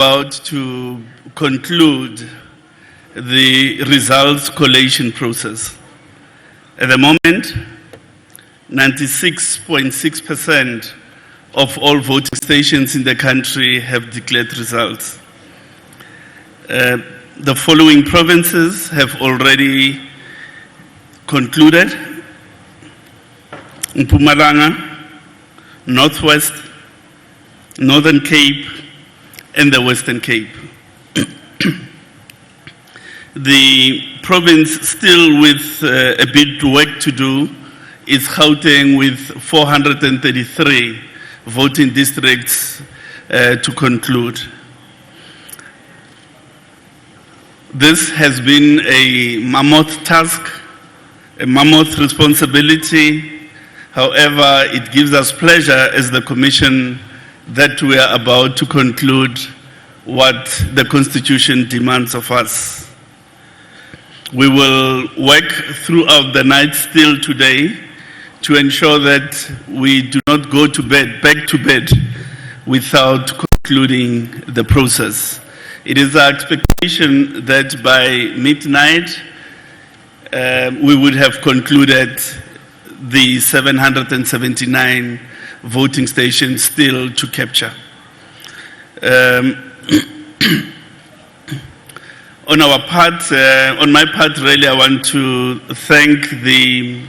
about to conclude the results collation process. At the moment, 96.6% of all voting stations in the country have declared results. The following provinces have already concluded: Mpumalanga, Northwest, Northern Cape, and the Western Cape. The province still with a bit of work to do is Gauteng with 433 voting districts to conclude. This has been a mammoth task, a mammoth responsibility. However, it gives us pleasure as the Commission that we are about to conclude what the Constitution demands of us. We will work throughout the night still today to ensure that we do not go to bed, back to bed, without concluding the process. It is our expectation that by midnight we would have concluded the 779 voting stations still to capture. On my part, really, I want to thank the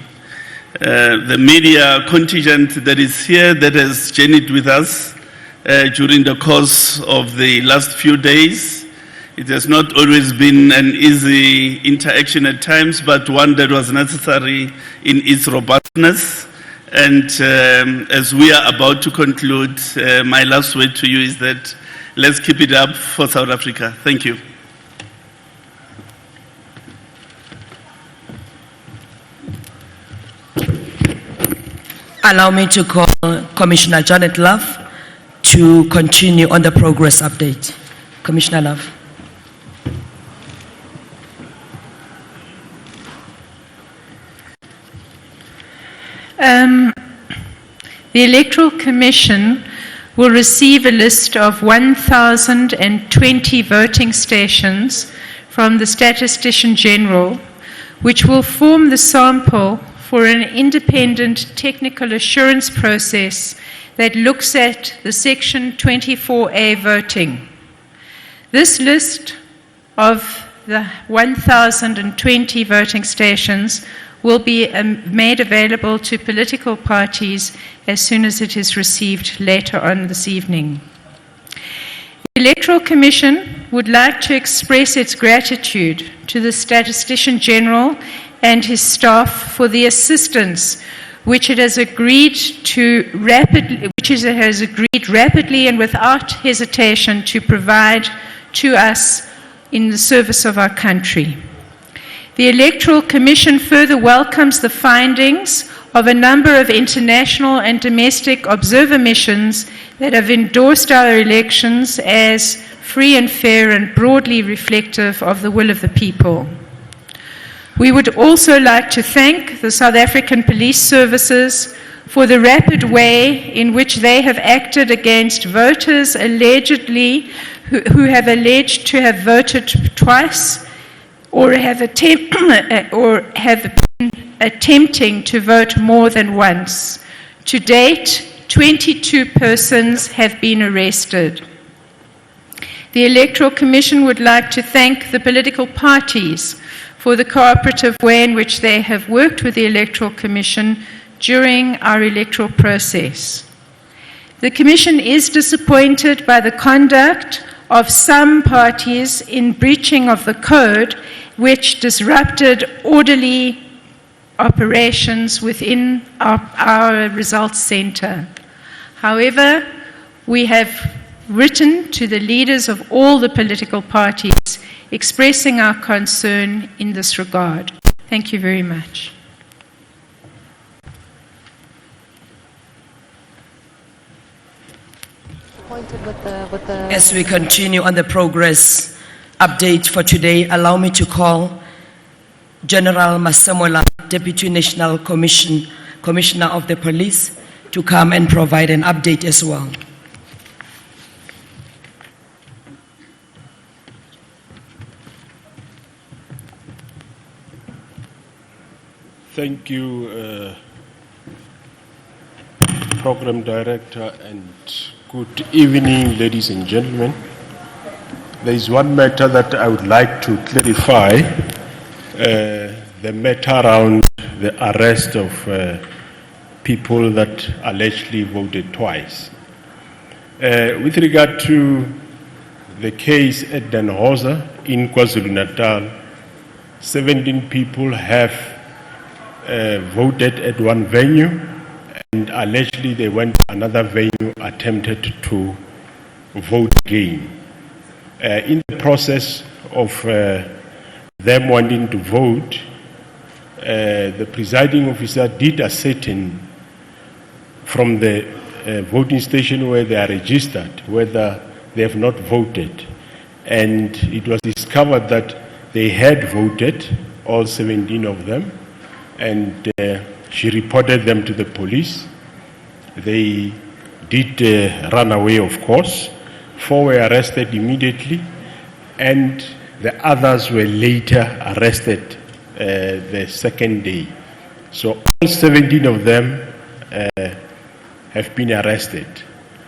media contingent that is here, that has journeyed with us during the course of the last few days. It has not always been an easy interaction at times, but one that was necessary in its robustness. And as we are about to conclude, my last word to you is that let's keep it up for South Africa. Thank you. Allow me to call Commissioner Janet Love to continue on the progress update. Commissioner Love. The Electoral Commission will receive a list of 1,020 voting stations from the Statistician General, which will form the sample for an independent technical assurance process that looks at the Section 24A voting. This list of the 1,020 voting stations will be made available to political parties as soon as it is received later on this evening. The Electoral Commission would like to express its gratitude to the Statistician General and his staff for the assistance which it has agreed rapidly and without hesitation to provide to us in the service of our country. The Electoral Commission further welcomes the findings of a number of international and domestic observer missions that have endorsed our elections as free and fair and broadly reflective of the will of the people. We would also like to thank the South African Police Services for the rapid way in which they have acted against voters who have alleged to have voted twice or have been attempting to vote more than once. To date, 22 persons have been arrested. The Electoral Commission would like to thank the political parties for the cooperative way in which they have worked with the Electoral Commission during our electoral process. The Commission is disappointed by the conduct of some parties in breaching of the code, which disrupted orderly operations within our results center. However, we have written to the leaders of all the political parties expressing our concern in this regard. Thank you very much. As we continue on the progress update for today, allow me to call General Masemola, Deputy National Commissioner of the Police, to come and provide an update as well. Thank you, Program Director, and good evening, ladies and gentlemen. There is one matter that I would like to clarify, the matter around the arrest of people that allegedly voted twice. With regard to the case at Danhoza in KwaZulu-Natal, 17 people have voted at one venue, and allegedly they went to another venue, attempted to vote again. In the process of them wanting to vote, the presiding officer did ascertain from the voting station where they are registered whether they have not voted. And it was discovered that they had voted, all 17 of them, and she reported them to the police. They did run away, of course. 4 were arrested immediately, and the others were later arrested the second day. So all 17 of them have been arrested.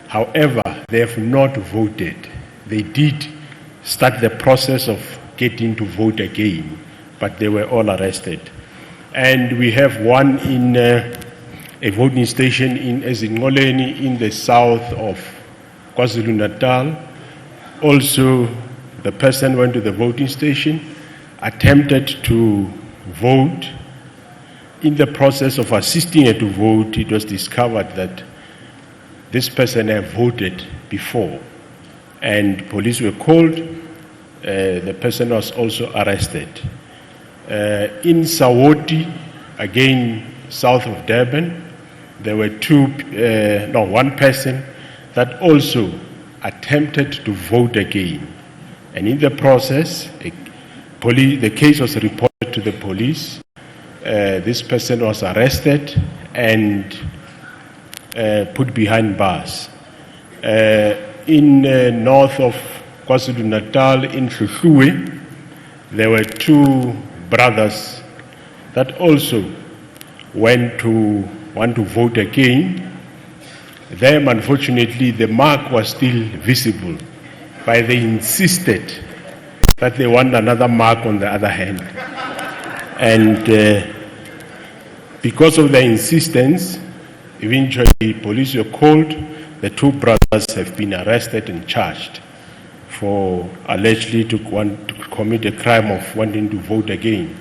However, they have not voted. They did start the process of getting to vote again, but they were all arrested. And we have one in a voting station in Ezingoleni in the south of KwaZulu-Natal. Also, the person went to the voting station, attempted to vote. In the process of assisting her to vote, it was discovered that this person had voted before, and police were called. The person was also arrested. In Sawoti, again south of Durban, there were one person that also attempted to vote again. And in the process, the case was reported to the police. This person was arrested and put behind bars. In north of KwaZulu-Natal, in Hluhluwe, there were 2 brothers that also want to vote again. Them, unfortunately, the mark was still visible, but they insisted that they want another mark on the other hand. And because of their insistence, eventually police were called. The 2 brothers have been arrested and charged for allegedly to commit a crime of wanting to vote again.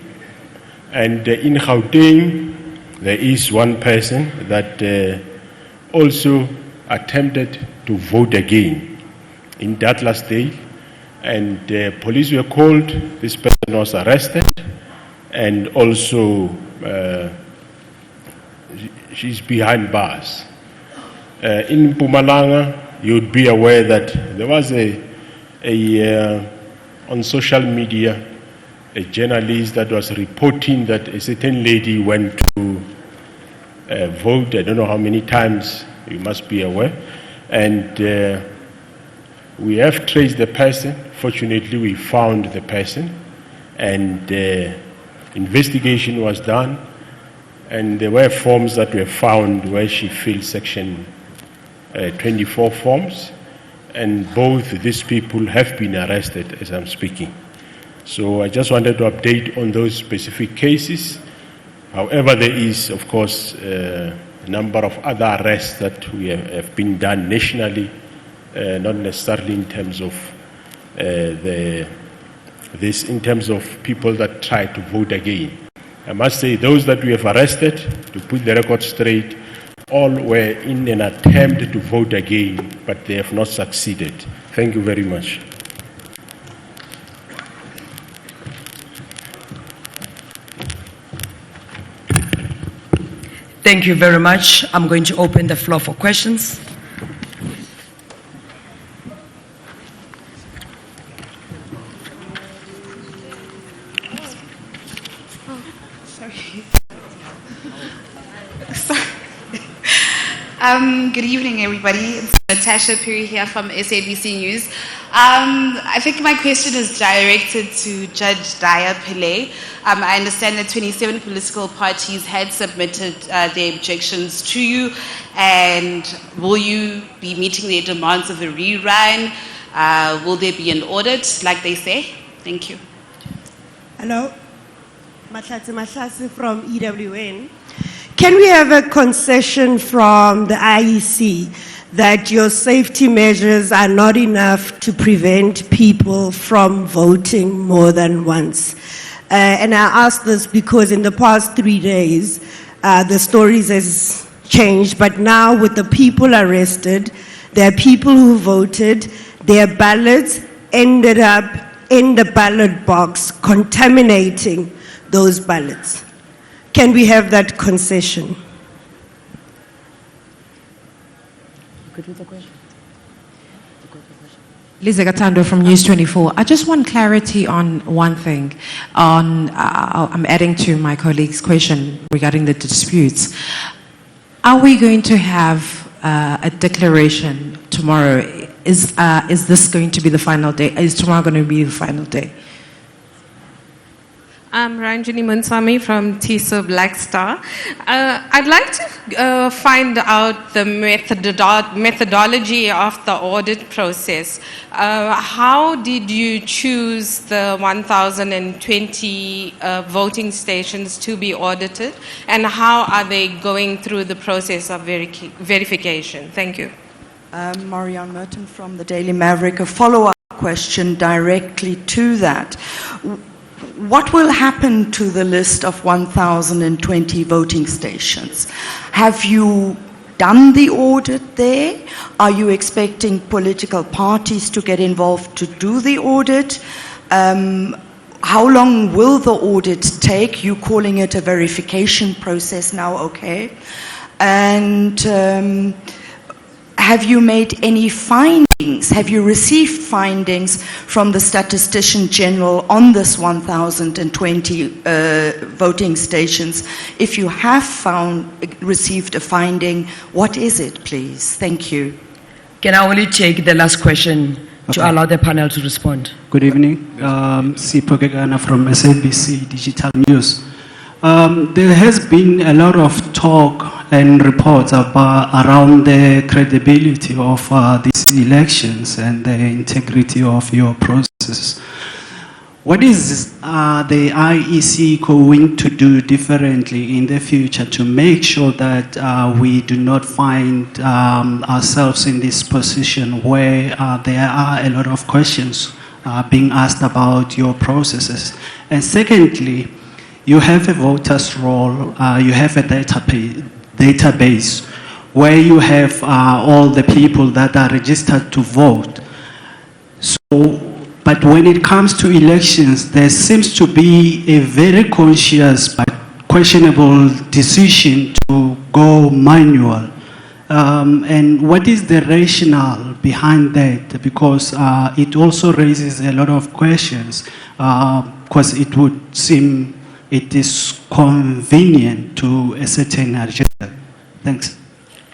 And in Gauteng, there is one person that also attempted to vote again in Douglasdale, and police were called. This person was arrested, and also she's behind bars. In Mpumalanga, you'd be aware that there was on social media, a journalist that was reporting that a certain lady went to vote, I don't know how many times, you must be aware. And we have traced the person. Fortunately, we found the person, and investigation was done, and there were forms that were found where she filled section 24 forms, and both these people have been arrested as I'm speaking. So I just wanted to update on those specific cases. However, there is, of course, a number of other arrests that we have been done nationally, not necessarily in terms of in terms of people that try to vote again. I must say those that we have arrested, to put the record straight, all were in an attempt to vote again, but they have not succeeded. Thank you very much. Thank you very much. I'm going to open the floor for questions. Good evening, everybody. It's Natasha Puri here from SABC News. I think my question is directed to Judge Daya Pillay. I understand that 27 political parties had submitted their objections to you, and will you be meeting their demands of a rerun? Will there be an audit, like they say? Thank you. Hello, Mahlatse from EWN. Can we have a concession from the IEC that your safety measures are not enough to prevent people from voting more than once? And I ask this because in the past 3 days, the stories has changed, but now with the people arrested, there are people who voted, their ballots ended up in the ballot box, contaminating those ballots. Can we have that concession? Lisa Gatando from News 24. I just want clarity on one thing. I'm adding to my colleague's question regarding the disputes. Are we going to have a declaration tomorrow? Is this going to be the final day? Is tomorrow going to be the final day? I'm Ranjini Munswamy from TISO Black Star. I'd like to find out the methodology of the audit process. How did you choose the 1,020 voting stations to be audited, and how are they going through the process of verification? Thank you. Marianne Merton from the Daily Maverick. A follow-up question directly to that. What will happen to the list of 1,020 voting stations? Have you done the audit there? Are you expecting political parties to get involved to do the audit? How long will the audit take? You calling it a verification process now, okay? And have you made any findings? Have you received findings from the Statistician General on this 1,020 voting stations? If you have received a finding, what is it, please? Thank you. Can I only take the last question to allow the panel to respond? Good evening. Sipho Kekana from SABC Digital News. There has been a lot of talk and reports around the credibility of these elections and the integrity of your process. What is the IEC going to do differently in the future to make sure that we do not find ourselves in this position where there are a lot of questions being asked about your processes? And secondly, you have a voter's roll, you have a database where you have all the people that are registered to vote. But when it comes to elections, there seems to be a very conscious but questionable decision to go manual. And what is the rationale behind that? Because it also raises a lot of questions, because it would seem it is convenient to a certain agenda. Thanks.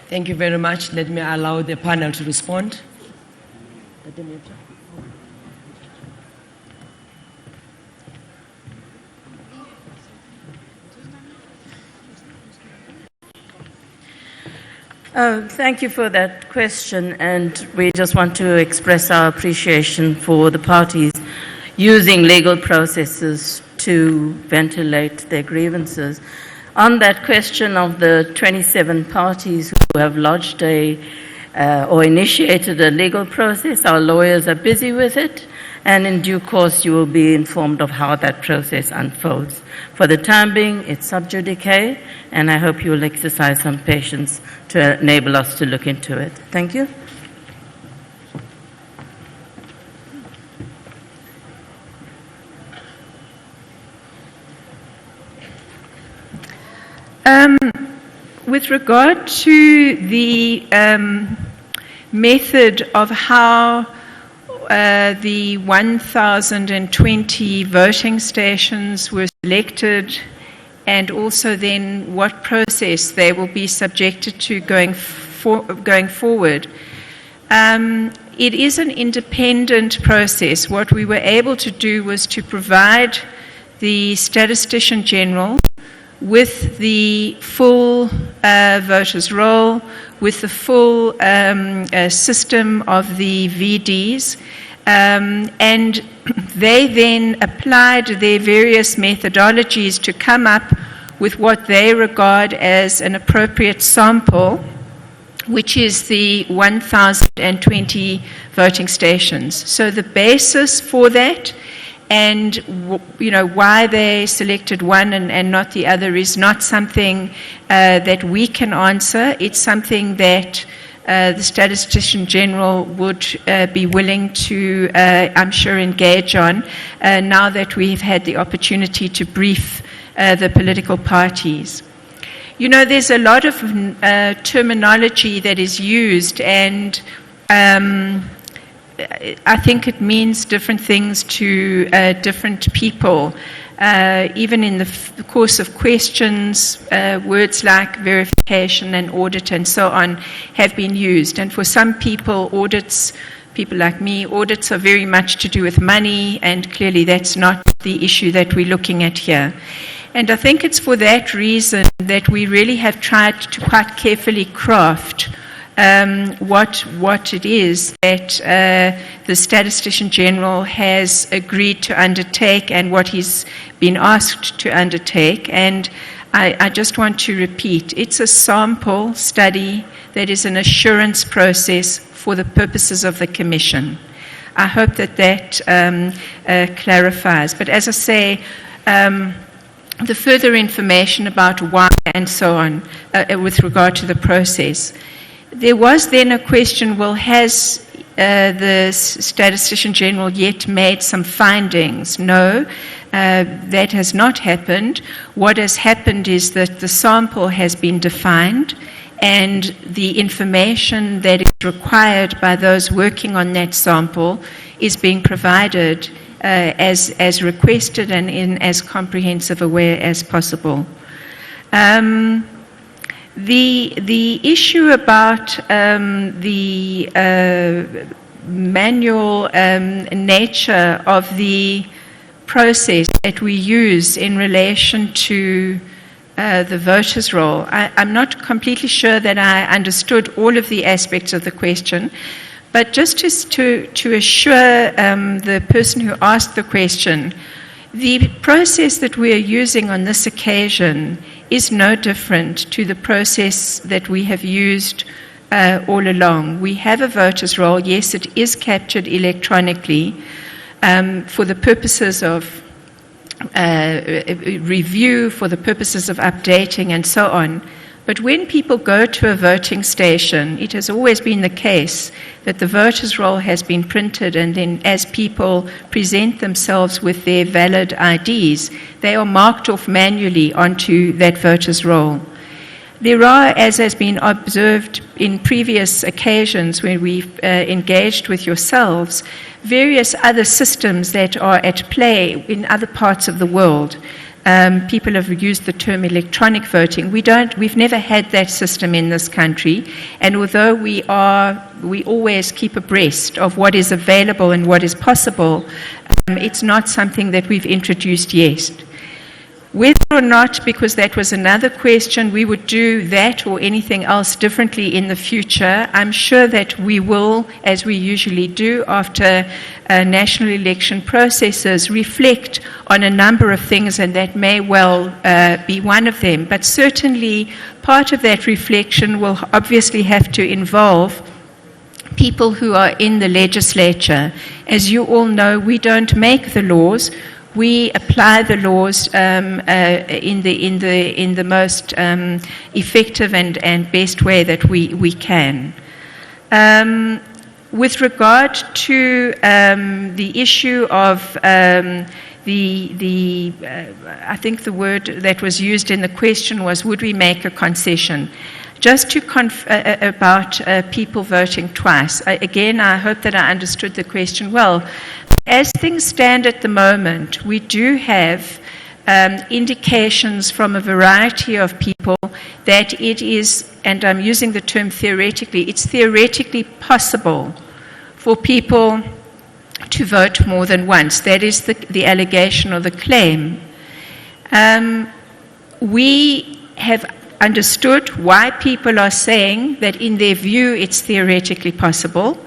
Thank you very much. Let me allow the panel to respond. Thank you for that question, and we just want to express our appreciation for the parties using legal processes to ventilate their grievances. On that question of the 27 parties who have lodged or initiated a legal process, our lawyers are busy with it, and in due course you will be informed of how that process unfolds. For the time being, it's sub judice, and I hope you will exercise some patience to enable us to look into it. Thank you. With regard to the method of how the 1,020 voting stations were selected, and also then what process they will be subjected to going forward, It is an independent process. What we were able to do was to provide the Statistician General with the full voters' roll, with the full system of the VDs, and they then applied their various methodologies to come up with what they regard as an appropriate sample, which is the 1,020 voting stations. So the basis for that and why they selected one and not the other is not something that we can answer. It's something that the Statistician General would be willing to, I'm sure, engage on now that we've had the opportunity to brief the political parties. There's a lot of terminology that is used, and I think it means different things to different people. Even in the course of questions, words like verification and audit and so on have been used. And for some people, audits, people like me, audits are very much to do with money, and clearly that's not the issue that we're looking at here. And I think it's for that reason that we really have tried to quite carefully craft what it is that the Statistician General has agreed to undertake and what he's been asked to undertake. And I just want to repeat, it's a sample study that is an assurance process for the purposes of the Commission. I hope that clarifies. But as I say, the further information about why and so on with regard to the process. There was then a question, well, has the Statistician General yet made some findings? No, that has not happened. What has happened is that the sample has been defined and the information that is required by those working on that sample is being provided as requested and in as comprehensive a way as possible. The issue about the manual nature of the process that we use in relation to the voters' roll, I'm not completely sure that I understood all of the aspects of the question. But just to assure the person who asked the question, the process that we are using on this occasion is no different to the process that we have used all along. We have a voters' roll. Yes, it is captured electronically for the purposes of review, for the purposes of updating and so on. But when people go to a voting station, it has always been the case that the voters' roll has been printed, and then as people present themselves with their valid IDs, they are marked off manually onto that voters' roll. There are, as has been observed in previous occasions when we've engaged with yourselves, various other systems that are at play in other parts of the world. People have used the term electronic voting. We've never had that system in this country, and although we always keep abreast of what is available and what is possible, it's not something that we've introduced yet. Whether or not, because that was another question, we would do that or anything else differently in the future, I'm sure that we will, as we usually do after national election processes, reflect on a number of things, and that may well be one of them. But certainly part of that reflection will obviously have to involve people who are in the legislature. As you all know, we don't make the laws. We apply the laws in the most effective and best way that we can. With regard to the issue of I think the word that was used in the question was, would we make a concession? Just to about people voting twice. Again, I hope that I understood the question well. As things stand at the moment, we do have indications from a variety of people that it is, and I'm using the term theoretically, it's theoretically possible for people to vote more than once. That is the allegation or the claim. We have understood why people are saying that in their view it's theoretically possible.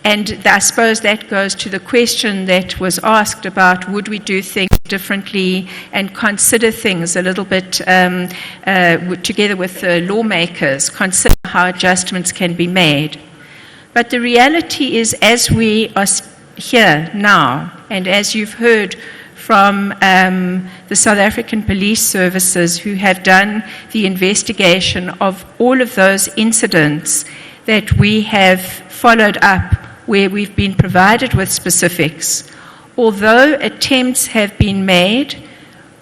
And I suppose that goes to the question that was asked about would we do things differently and consider things a little bit together with the lawmakers, consider how adjustments can be made. But the reality is, as we are here now, and as you've heard from the South African police services who have done the investigation of all of those incidents that we have followed up where we've been provided with specifics. Although attempts have been made,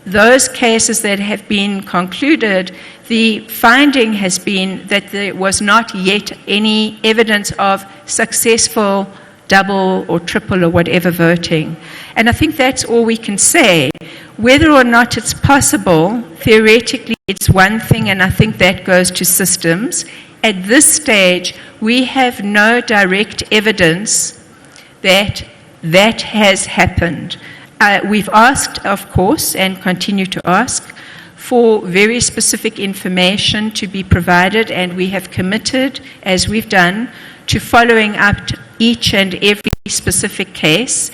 those cases that have been concluded, the finding has been that there was not yet any evidence of successful double or triple or whatever voting. And I think that's all we can say. Whether or not it's possible, theoretically it's one thing, and I think that goes to systems. At this stage, we have no direct evidence that that has happened. We've asked, of course, and continue to ask, for very specific information to be provided, and we have committed, as we've done, to following up each and every specific case,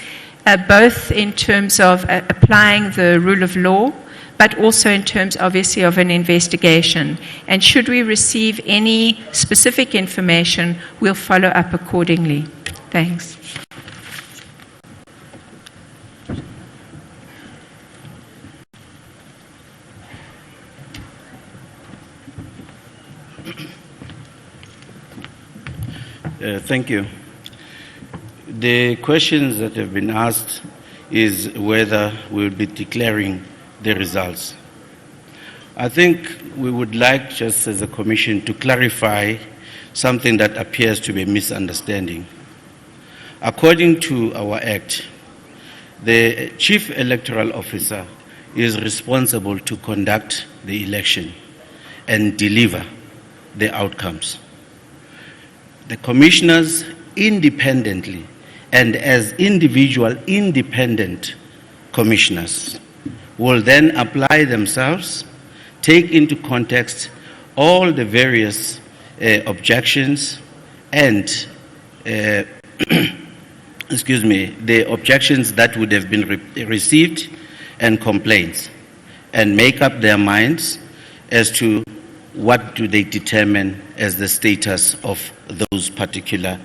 both in terms of applying the rule of law, but also in terms, obviously, of an investigation. And should we receive any specific information, we'll follow up accordingly. Thanks. Thank you. The questions that have been asked is whether we'll be declaring the results. I think we would like, just as a commission, to clarify something that appears to be a misunderstanding. According to our Act, the Chief Electoral Officer is responsible to conduct the election and deliver the outcomes. The commissioners independently and as individual independent commissioners will then apply themselves, take into context all the various objections and the objections that would have been received and complaints, and make up their minds as to what do they determine as the status of those particular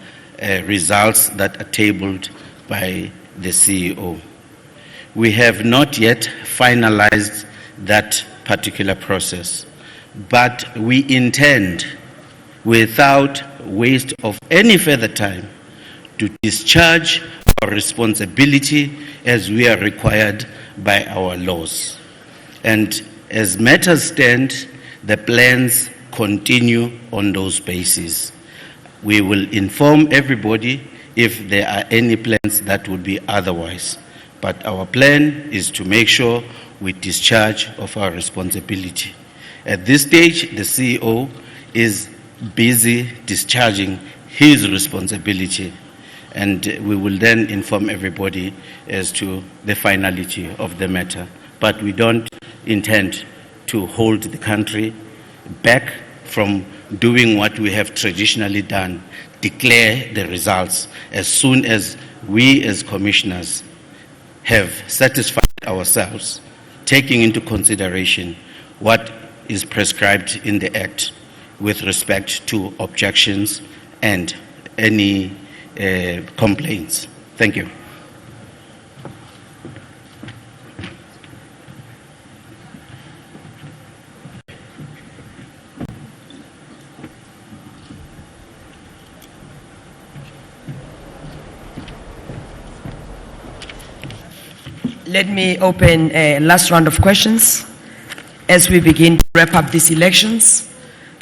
results that are tabled by the CEO. We have not yet finalized that particular process, but we intend, without waste of any further time, to discharge our responsibility as we are required by our laws. And as matters stand, the plans continue on those bases. We will inform everybody if there are any plans that would be otherwise. But our plan is to make sure we discharge of our responsibility. At this stage, the CEO is busy discharging his responsibility, and we will then inform everybody as to the finality of the matter. But we don't intend to hold the country back from doing what we have traditionally done, declare the results as soon as we as commissioners have satisfied ourselves, taking into consideration what is prescribed in the Act with respect to objections and any complaints. Thank you. Let me open a last round of questions as we begin to wrap up these elections.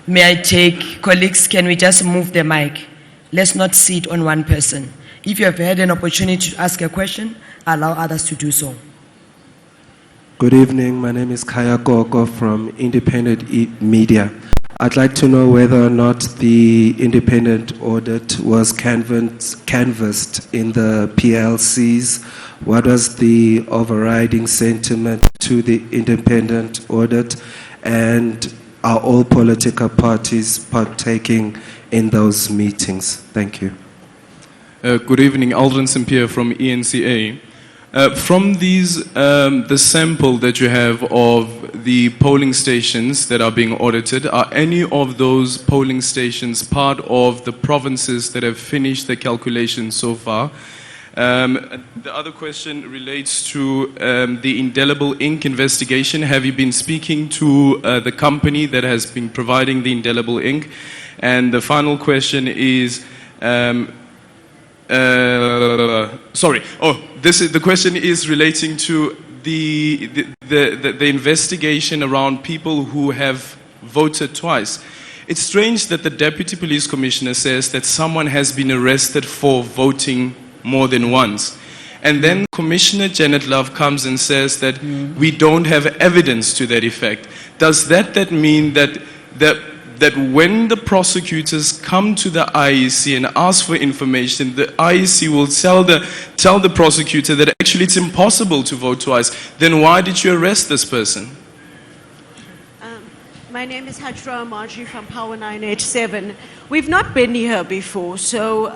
May I take, colleagues, can we just move the mic? Let's not sit on one person. If you have had an opportunity to ask a question, allow others to do so. Good evening. My name is Kaya Gogo from Independent Media. I'd like to know whether or not the independent audit was canvassed in the PLCs. What was the overriding sentiment to the independent audit? And are all political parties partaking in those meetings? Thank you. Good evening, Aldrin Sampier from eNCA. From these, the sample that you have of the polling stations that are being audited, are any of those polling stations part of the provinces that have finished the calculation so far? The other question relates to the indelible ink investigation. Have you been speaking to the company that has been providing the indelible ink? And the final question is, the question is relating to the investigation around people who have voted twice. It's strange that the Deputy Police Commissioner says that someone has been arrested for voting more than once. And then Commissioner Janet Love comes and says that we don't have evidence to that effect. Does that mean that when the prosecutors come to the IEC and ask for information, the IEC will tell the prosecutor that actually it's impossible to vote twice? Then why did you arrest this person? My name is Hajra Marji from Power 987. We've not been here before, so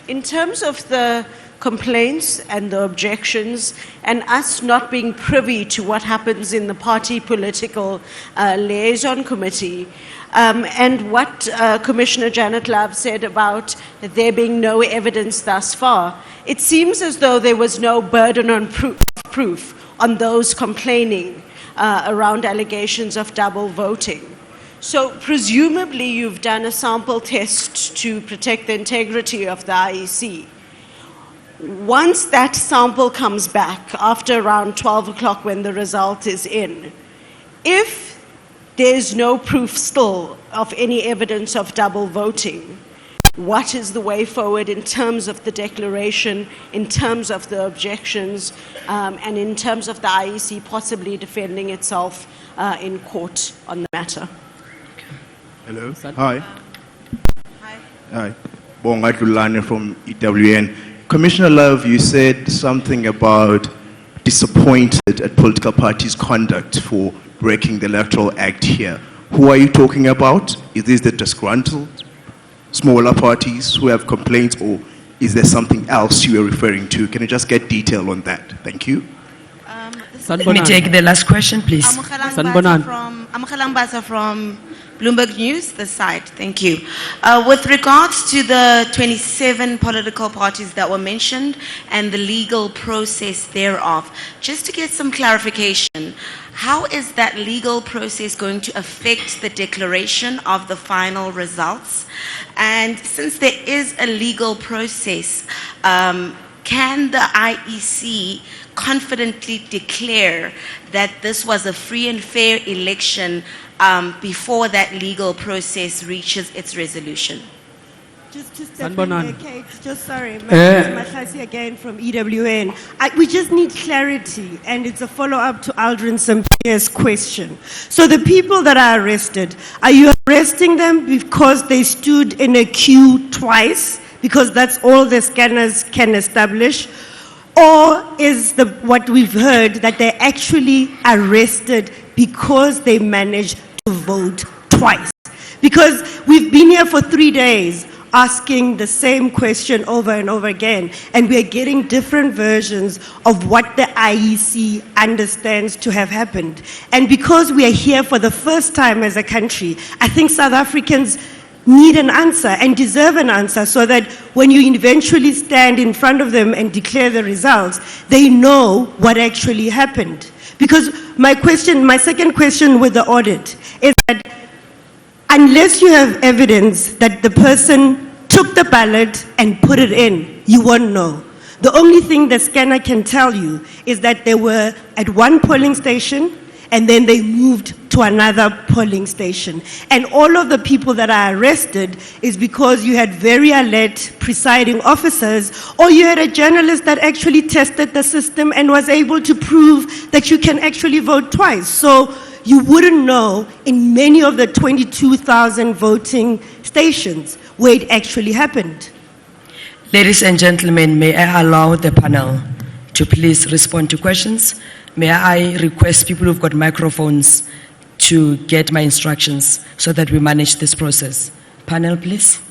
in terms of the complaints and the objections and us not being privy to what happens in the party political liaison committee, and what Commissioner Janet Love said about there being no evidence thus far, it seems as though there was no burden on proof on those complaining around allegations of double voting. So presumably you've done a sample test to protect the integrity of the IEC. Once that sample comes back after around 12 o'clock when the result is in, if there's no proof still of any evidence of double voting, what is the way forward in terms of the declaration, in terms of the objections, and in terms of the IEC possibly defending itself in court on the matter? Hello. Hi. Hi. Bonga Dulane from EWN. Commissioner Love, you said something about disappointed at political parties' conduct for breaking the Electoral Act here. Who are you talking about? Is this the disgruntled smaller parties who have complaints, or is there something else you are referring to? Can you just get detail on that? Thank you. Let me take the last question, please. Amukhalang Basa from Bloomberg News, this side. Thank you. With regards to the 27 political parties that were mentioned and the legal process thereof, just to get some clarification, how is that legal process going to affect the declaration of the final results? And since there is a legal process, can the IEC confidently declare that this was a free and fair election before that legal process reaches its resolution? Just to step in there, Kate, sorry, Mahlasi again from EWN. We just need clarity, and it's a follow-up to Aldrin Sampier's question. So the people that are arrested, are you arresting them because they stood in a queue twice, because that's all the scanners can establish? Or is what we've heard that they're actually arrested because they managed to vote twice? Because we've been here for 3 days asking the same question over and over again, and we're getting different versions of what the IEC understands to have happened. And because we are here for the first time as a country, I think South Africans need an answer and deserve an answer, so that when you eventually stand in front of them and declare the results, they know what actually happened. Because my second question with the audit is that unless you have evidence that the person took the ballot and put it in, you won't know. The only thing the scanner can tell you is that they were at one polling station and then they moved to to another polling station. And all of the people that are arrested is because you had very alert presiding officers, or you had a journalist that actually tested the system and was able to prove that you can actually vote twice. So you wouldn't know in many of the 22,000 voting stations where it actually happened. Ladies and gentlemen, may I allow the panel to please respond to questions? May I request people who've got microphones to get my instructions so that we manage this process? Panel, please.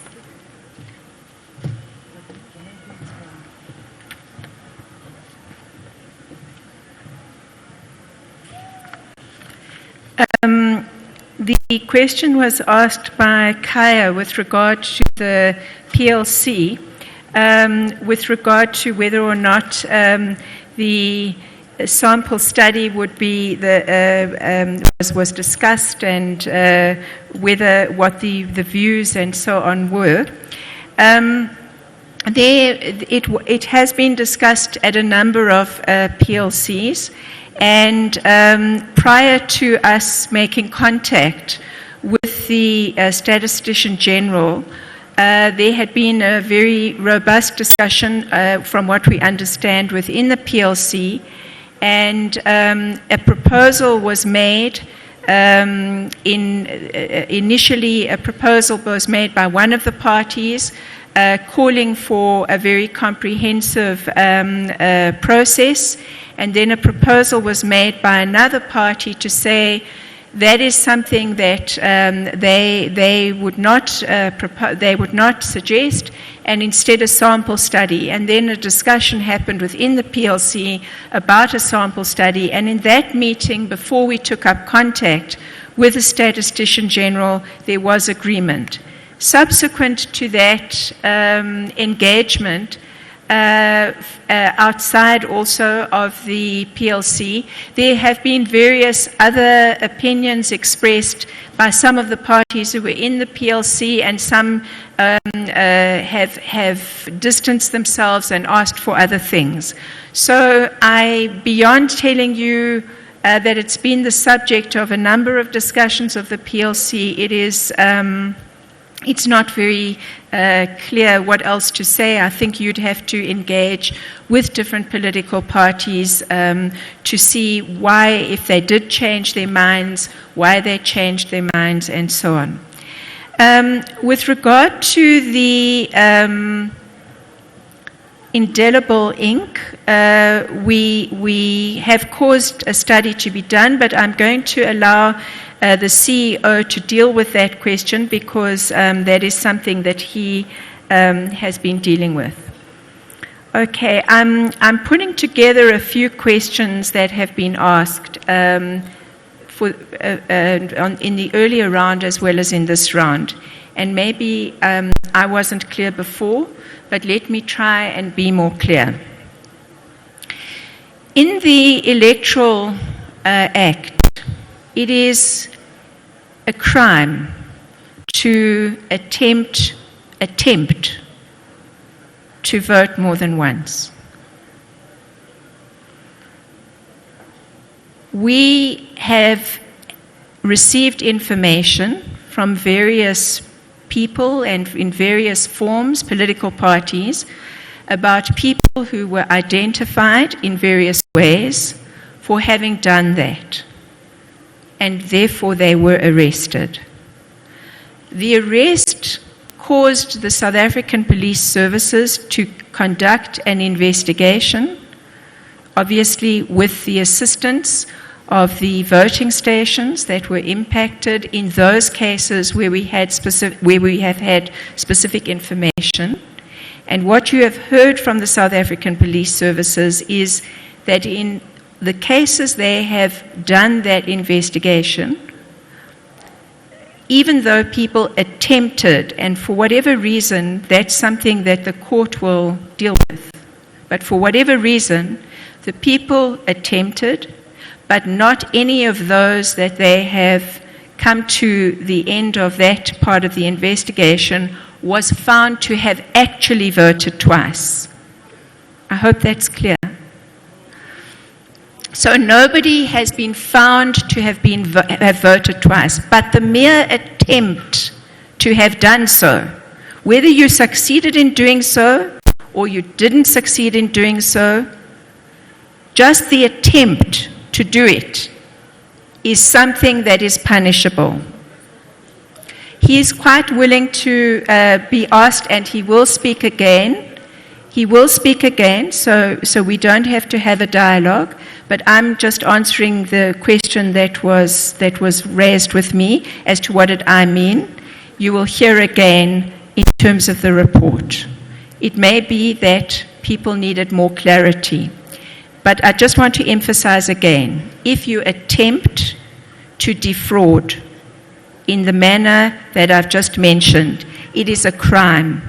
The question was asked by Kaya with regard to the PLC, with regard to whether or not the sample study would be was discussed, and whether what the views and so on were. It has been discussed at a number of PLCs. And prior to us making contact with the Statistician General, there had been a very robust discussion, from what we understand, within the PLC, and a proposal was made. Initially, a proposal was made by one of the parties, calling for a very comprehensive process. And then a proposal was made by another party to say that is something that they would not suggest, and instead a sample study. And then a discussion happened within the PLC about a sample study. And in that meeting, before we took up contact with the Statistician General, there was agreement. Subsequent to that engagement, outside also of the PLC, there have been various other opinions expressed by some of the parties who were in the PLC, and some have distanced themselves and asked for other things. So beyond telling you that it's been the subject of a number of discussions of the PLC, it's not very clear what else to say. I think you'd have to engage with different political parties to see why, if they did change their minds, why they changed their minds, and so on. With regard to the indelible ink, we have caused a study to be done, but I'm going to allow the CEO to deal with that question, because that is something that he has been dealing with. Okay, I'm putting together a few questions that have been asked in the earlier round as well as in this round. And maybe I wasn't clear before, but let me try and be more clear. In the Electoral Act, it is a crime to attempt to vote more than once. We have received information from various people and in various forms, political parties, about people who were identified in various ways for having done that, and therefore they were arrested. The arrest caused the South African Police Services to conduct an investigation, obviously with the assistance of the voting stations that were impacted in those cases where we have had specific information. And what you have heard from the South African Police Services is that in the cases they have done that investigation, even though people attempted, and for whatever reason, that's something that the court will deal with, but for whatever reason, the people attempted, but not any of those that they have come to the end of that part of the investigation was found to have actually voted twice. I hope that's clear. So nobody has been found to have have voted twice, but the mere attempt to have done so, whether you succeeded in doing so or you didn't succeed in doing so, just the attempt to do it is something that is punishable. He is quite willing to be asked, and he will speak again. He will speak again, so we don't have to have a dialogue, but I'm just answering the question that was raised with me as to what did I mean. You will hear again in terms of the report. It may be that people needed more clarity, but I just want to emphasize again, if you attempt to defraud in the manner that I've just mentioned, it is a crime.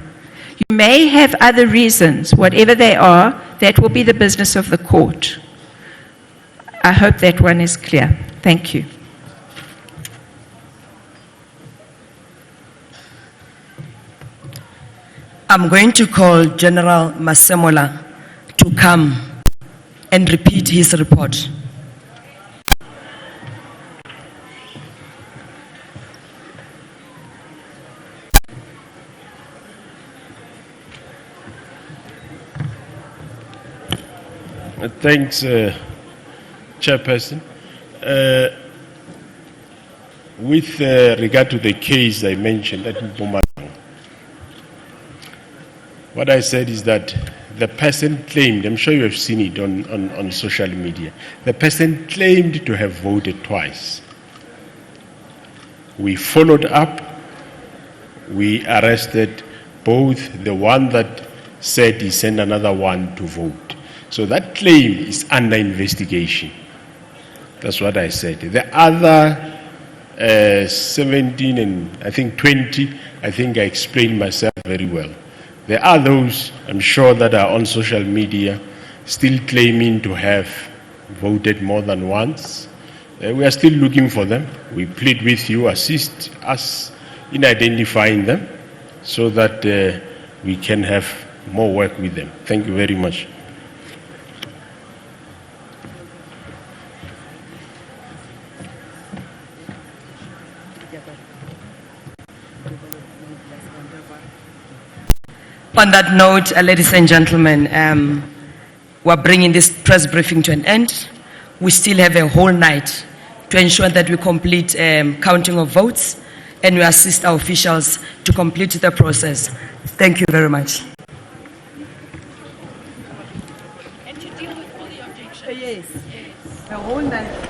You may have other reasons, whatever they are, that will be the business of the court. I hope that one is clear. Thank you. I'm going to call General Masemola to come and repeat his report. Thanks, Chairperson. With regard to the case I mentioned at Mpumalanga, what I said is that the person claimed, I'm sure you have seen it on social media, the person claimed to have voted twice. We followed up, we arrested both the one that said he sent another one to vote. So that claim is under investigation. That's what I said. The other 17 and I think 20, I think I explained myself very well. There are those, I'm sure, that are on social media still claiming to have voted more than once. We are still looking for them. We plead with you, assist us in identifying them so that we can have more work with them. Thank you very much. On that note, ladies and gentlemen, we're bringing this press briefing to an end. We still have a whole night to ensure that we complete counting of votes and we assist our officials to complete the process. Thank you very much. And to deal with all the objections. Yes. The whole night.